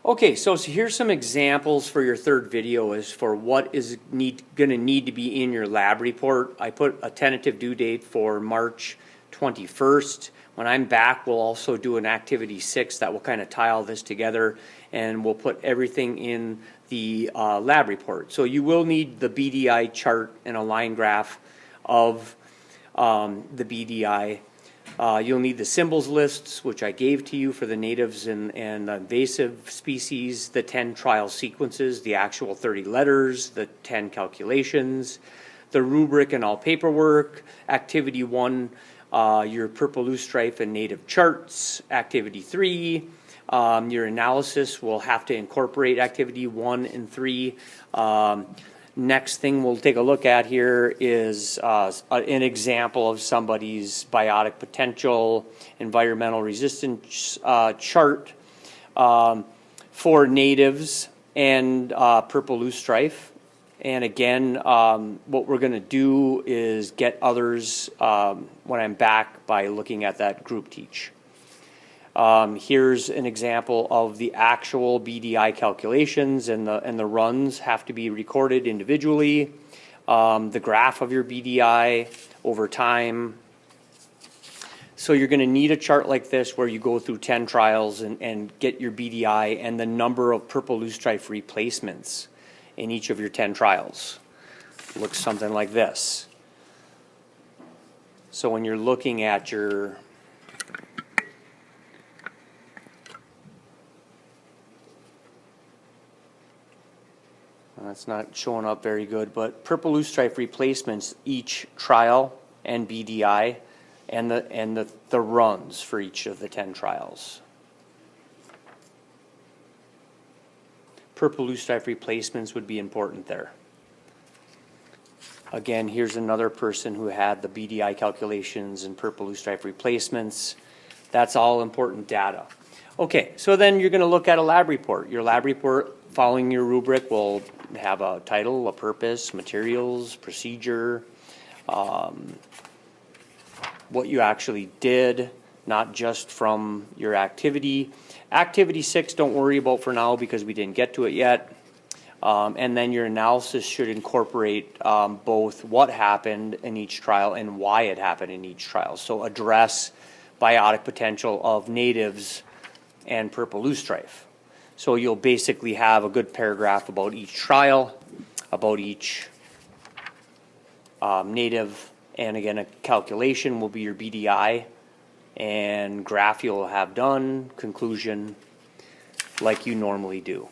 Okay, so here's some examples for your third video is for what is going to need to be in your lab report. I put a tentative due date for March 21st. When I'm back, we'll also do an activity 6 that will kind of tie all this together, and we'll put everything in the lab report. So you will need the BDI chart and a line graph of the BDI. You'll need the symbols lists, which I gave to you for the natives and invasive species, the 10 trial sequences, the actual 30 letters, the 10 calculations, the rubric and all paperwork, activity 1, your purple loosestrife and native charts, activity 3, your analysis will have to incorporate activity 1 and 3. Next thing we'll take a look at here is an example of somebody's biotic potential, environmental resistance chart for natives and purple loosestrife. And again, what we're going to do is get others when I'm back by looking at that group teach. Here's an example of the actual BDI calculations, and the runs have to be recorded individually. The graph of your BDI over time. So you're going to need a chart like this where you go through 10 trials and get your BDI and the number of purple loosestrife replacements in each of your 10 trials. Looks something like this. So when you're looking at your that's not showing up very good, but purple loosestrife replacements each trial and BDI and the runs for each of the 10 trials. Purple loosestrife replacements would be important there. Again, here's another person who had the BDI calculations and purple loosestrife replacements. That's all important data. Okay, so then you're going to look at a lab report. Your lab report following your rubric will have a title, a purpose, materials, procedure, what you actually did, not just from your activity. Activity 6, don't worry about for now because we didn't get to it yet. And then your analysis should incorporate both what happened in each trial and why it happened in each trial. So address biotic potential of natives and purple loosestrife. So you'll basically have a good paragraph about each trial, about each native, and again a calculation will be your BDI, and graph you'll have done, conclusion, like you normally do.